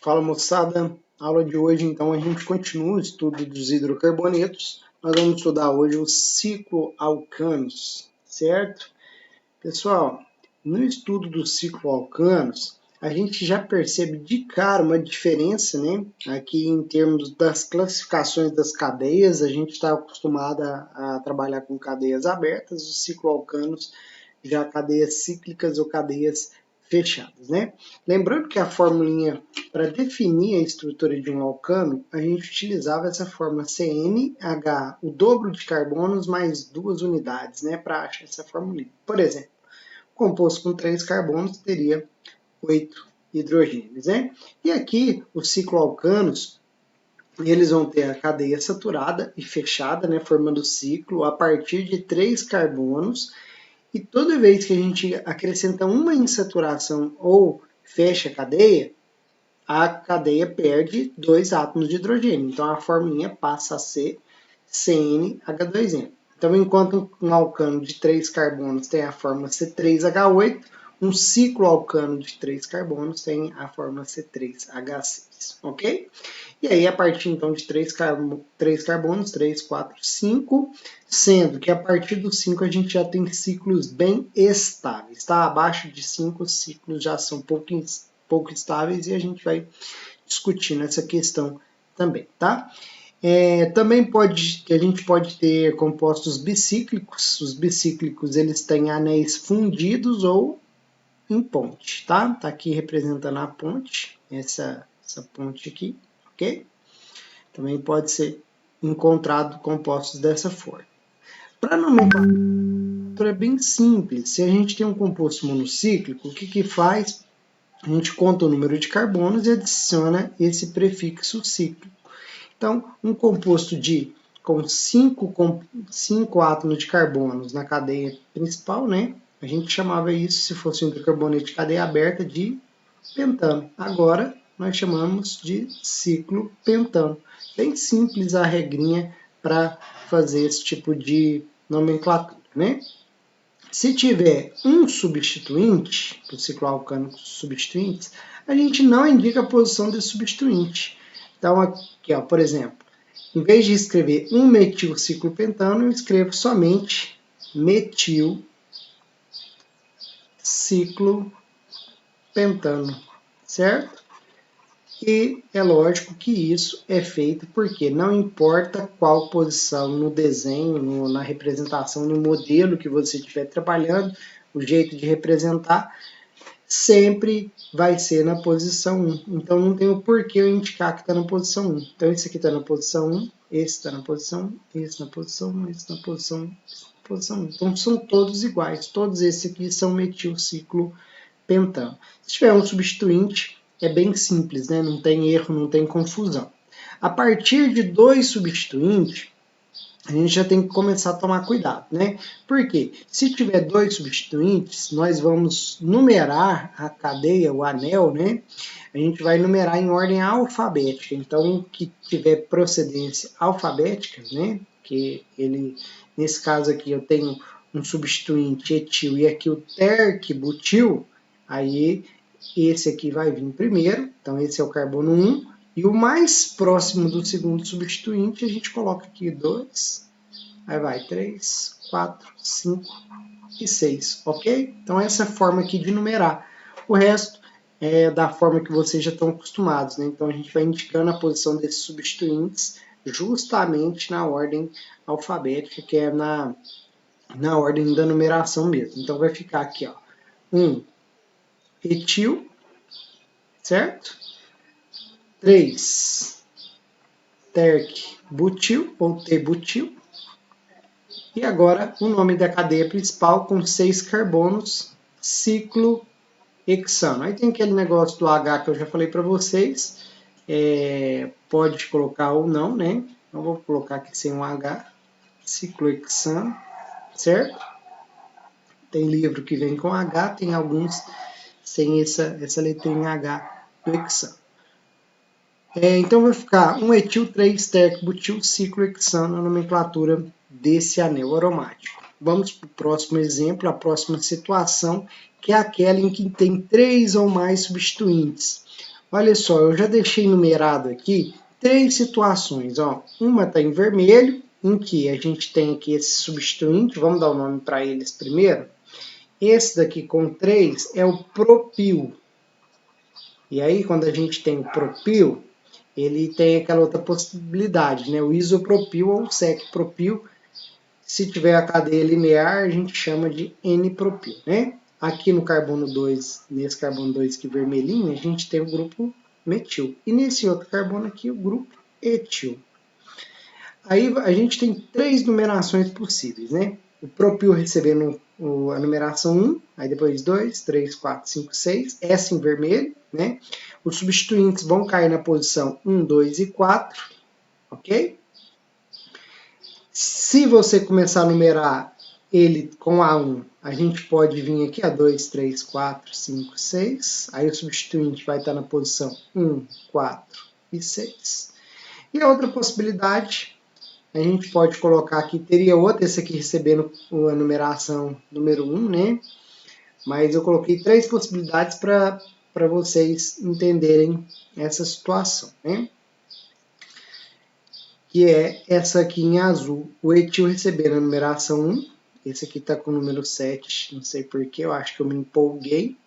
Fala moçada, aula de hoje então a gente continua o estudo dos hidrocarbonetos. Nós vamos estudar hoje o cicloalcanos, certo? Pessoal, no estudo dos cicloalcanos, a gente já percebe de cara uma diferença, né? Aqui em termos das classificações das cadeias, a gente está acostumado a trabalhar com cadeias abertas, os cicloalcanos já cadeias cíclicas ou cadeias fechadas, né? Lembrando que a formulinha para definir a estrutura de um alcano, a gente utilizava essa fórmula CnH, o dobro de carbonos mais 2 unidades, né, para achar essa formulinha. Por exemplo, composto com 3 carbonos teria 8 hidrogênios, né? E aqui os cicloalcanos, eles vão ter a cadeia saturada e fechada, né, formando ciclo a partir de 3 carbonos. E toda vez que a gente acrescenta uma insaturação ou fecha a cadeia perde 2 átomos de hidrogênio. Então a formulinha passa a ser CnH2n. Então, enquanto um alcano de 3 carbonos tem a fórmula C3H8, um cicloalcano de 3 carbonos tem a fórmula C3H6, ok? E aí, a partir então de 3 carbonos, 3, 4, 5, sendo que a partir do 5 a gente já tem ciclos bem estáveis, tá? Abaixo de 5 os ciclos já são pouco estáveis e a gente vai discutindo essa questão também, tá? Também a gente pode ter compostos bicíclicos. Os bicíclicos eles têm anéis fundidos ou em ponte, tá? Tá aqui representando a ponte, essa ponte aqui, ok? Também pode ser encontrado compostos dessa forma. Para nomenclatura é bem simples. Se a gente tem um composto monocíclico, o que faz? A gente conta o número de carbonos e adiciona esse prefixo cíclico. Então, um composto com 5 átomos de carbonos na cadeia principal, né? A gente chamava isso, se fosse um hidrocarboneto de cadeia aberta, de pentano. Agora, nós chamamos de ciclo pentano. Bem simples a regrinha para fazer esse tipo de nomenclatura, né? Se tiver um substituinte, para o cicloalcano com substituintes, a gente não indica a posição desse substituinte. Então, aqui, ó, por exemplo, em vez de escrever um metilciclopentano, eu escrevo somente metilciclopentano, certo? E é lógico que isso é feito porque não importa qual posição no desenho, na representação, no modelo que você estiver trabalhando, o jeito de representar sempre vai ser na posição 1. Então não tem o porquê eu indicar que está na posição 1. Então esse aqui está na posição 1, esse está na posição 1, esse na posição 1, esse na posição 1, esse na posição 1. Então são todos iguais. Todos esses aqui são metilciclopentano. Se tiver um substituinte, é bem simples, né? Não tem erro, não tem confusão. A partir de 2 substituintes, a gente já tem que começar a tomar cuidado, né? Porque se tiver 2 substituintes, nós vamos numerar a cadeia, o anel, né? A gente vai numerar em ordem alfabética. Então, o que tiver procedência alfabética, né? Que ele, nesse caso aqui, eu tenho um substituinte etil e aqui o terc-butil, aí esse aqui vai vir primeiro, então esse é o carbono 1, e o mais próximo do segundo substituinte, a gente coloca aqui 2, aí vai 3, 4, 5 e 6, ok? Então essa é a forma aqui de numerar. O resto é da forma que vocês já estão acostumados, né? Então a gente vai indicando a posição desses substituintes justamente na ordem alfabética, que é na ordem da numeração mesmo. Então vai ficar aqui, ó, 1, etil, certo? 3, terc-butil ou T-butil. E agora o nome da cadeia principal com 6 carbonos, ciclohexano. Aí tem aquele negócio do H que eu já falei para vocês. Pode colocar ou não, né? Então vou colocar aqui sem um H, ciclohexano, certo? Tem livro que vem com H, tem alguns sem essa letrinha H do hexano. Então vai ficar 1 etil, 3 terc-butil, ciclohexano, a nomenclatura desse anel aromático. Vamos para o próximo exemplo, a próxima situação, que é aquela em que tem 3 ou mais substituintes. Olha só, eu já deixei numerado aqui 3 situações. Ó. Uma está em vermelho, em que a gente tem aqui esse substituinte, vamos dar o nome para eles primeiro. Esse daqui com 3 é o propil. E aí, quando a gente tem o propil, ele tem aquela outra possibilidade, né? O isopropil ou o secpropil. Se tiver a cadeia linear, a gente chama de N-propil, né? Aqui no carbono 2, nesse carbono 2 aqui vermelhinho, a gente tem o grupo metil. E nesse outro carbono aqui, o grupo etil. Aí a gente tem 3 numerações possíveis, né? O propil recebendo a numeração 1, aí depois 2, 3, 4, 5, 6, essa em vermelho, né? Os substituintes vão cair na posição 1, 2 e 4, ok? Se você começar a numerar ele com A1, a gente pode vir aqui a 2, 3, 4, 5, 6. Aí o substituinte vai estar na posição 1, 4 e 6. E a outra possibilidade, a gente pode colocar aqui, teria outra, esse aqui recebendo a numeração número 1, né? Mas eu coloquei 3 possibilidades para vocês entenderem essa situação, né? Que é essa aqui em azul, o etil recebendo a numeração 1, esse aqui está com o número 7, não sei porquê, eu acho que eu me empolguei.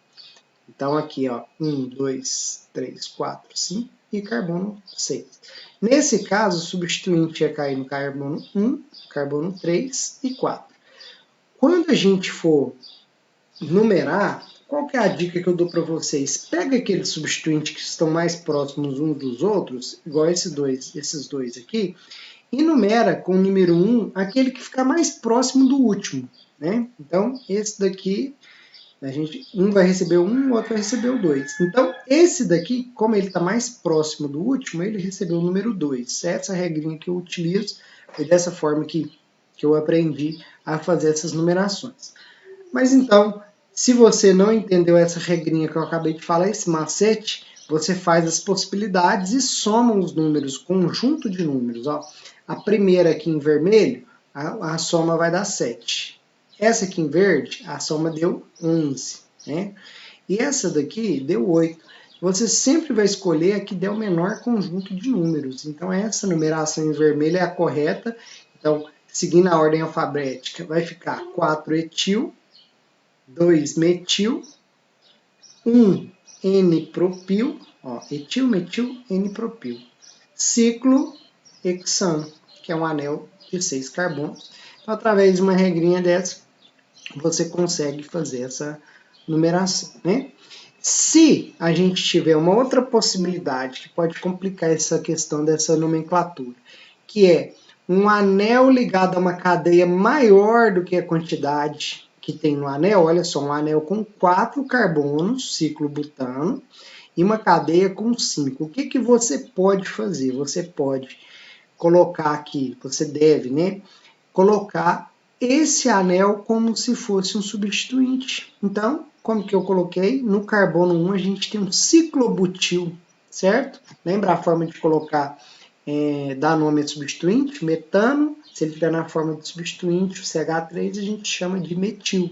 Então aqui, ó, 1, 2, 3, 4, 5 e carbono 6. Nesse caso, o substituinte ia cair no carbono 1, carbono 3 e 4. Quando a gente for numerar, qual que é a dica que eu dou para vocês? Pega aqueles substituintes que estão mais próximos uns dos outros, igual esses dois aqui, e numera com o número 1 aquele que fica mais próximo do último, né? Então, esse daqui, um vai receber 1, o outro vai receber o 2. Então, esse daqui, como ele está mais próximo do último, ele recebeu o número 2. Essa regrinha que eu utilizo, foi dessa forma que eu aprendi a fazer essas numerações. Mas então, se você não entendeu essa regrinha que eu acabei de falar, esse macete, você faz as possibilidades e soma os números, conjunto de números. Ó. A primeira aqui em vermelho, a soma vai dar 7. Essa aqui em verde, a soma deu 11. Né? E essa daqui deu 8. Você sempre vai escolher a que der o menor conjunto de números. Então, essa numeração em vermelho é a correta. Então, seguindo a ordem alfabética, vai ficar 4 etil, 2 metil, 1 N-propil, ó, etil, metil, N-propil. Ciclo hexano, que é um anel de 6 carbonos. Então, através de uma regrinha dessa, você consegue fazer essa numeração, né? Se a gente tiver uma outra possibilidade que pode complicar essa questão dessa nomenclatura, que é um anel ligado a uma cadeia maior do que a quantidade que tem no anel, olha só, um anel com 4 carbonos, ciclo butano, e uma cadeia com 5. O que, que você pode fazer? Você pode colocar aqui, você deve, né, colocar esse anel como se fosse um substituinte. Então, como que eu coloquei? No carbono 1 a gente tem um ciclobutil, certo? Lembra a forma de colocar, dar nome a substituinte? Metano, se ele estiver na forma de substituinte, o CH3 a gente chama de metil.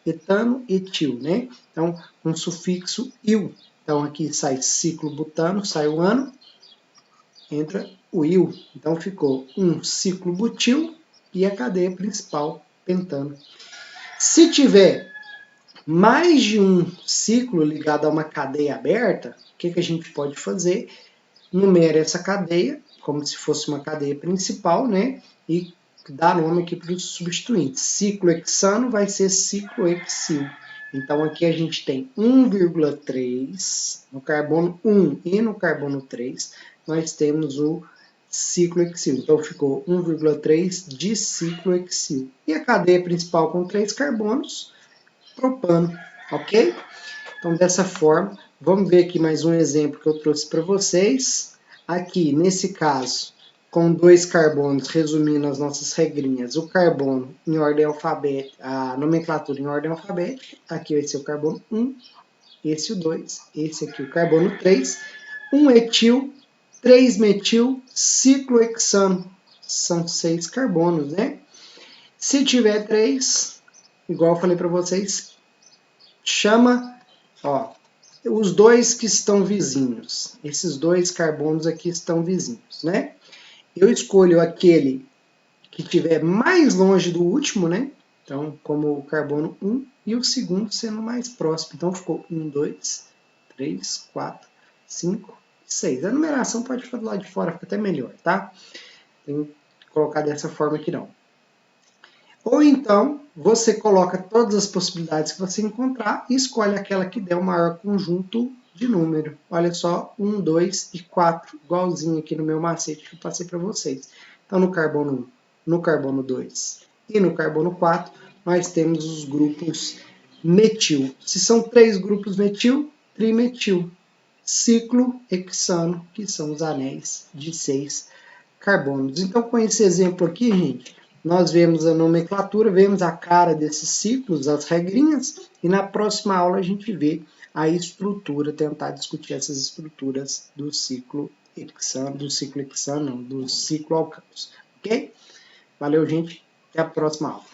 Etano, etil, né? Então, um sufixo il. Então, aqui sai ciclobutano, sai o ano, entra o il. Então, ficou um ciclobutil e a cadeia principal, pentano. Se tiver mais de um ciclo ligado a uma cadeia aberta, o que a gente pode fazer? Numera essa cadeia, como se fosse uma cadeia principal, né? E dá nome aqui para os substituintes. Ciclo hexano vai ser ciclo hexil. Então, aqui a gente tem 1,3 no carbono 1 e no carbono 3, nós temos o ciclohexil. Então, ficou 1,3 de ciclohexil. E a cadeia principal com 3 carbonos, propano, ok? Então, dessa forma, vamos ver aqui mais um exemplo que eu trouxe para vocês. Aqui, nesse caso, com 2 carbonos, resumindo as nossas regrinhas, o carbono em ordem alfabética, a nomenclatura em ordem alfabética, aqui vai ser o carbono 1, esse o 2, esse aqui o carbono 3, 1 etil, 3 metil, ciclohexano, são 6 carbonos, né? Se tiver 3, igual eu falei para vocês, chama, ó, os dois que estão vizinhos. Esses dois carbonos aqui estão vizinhos, né? Eu escolho aquele que estiver mais longe do último, né? Então, como o carbono 1 e o segundo sendo mais próximo. Então, ficou 1, 2, 3, 4, 5, 6. A numeração pode ficar do lado de fora, fica até melhor, tá? Tem que colocar dessa forma aqui não. Ou então, você coloca todas as possibilidades que você encontrar e escolhe aquela que der o maior conjunto de número. Olha só, 1, 2 e 4, igualzinho aqui no meu macete que eu passei para vocês. Então, no carbono 1, no carbono 2 e no carbono 4, nós temos os grupos metil. Se são 3 grupos metil, trimetil. Ciclo hexano, que são os anéis de 6 carbonos. Então, com esse exemplo aqui, gente, nós vemos a nomenclatura, vemos a cara desses ciclos, as regrinhas, e na próxima aula a gente vê a estrutura, tentar discutir essas estruturas do ciclo hexano, do ciclo alcanos, ok? Valeu, gente, até a próxima aula.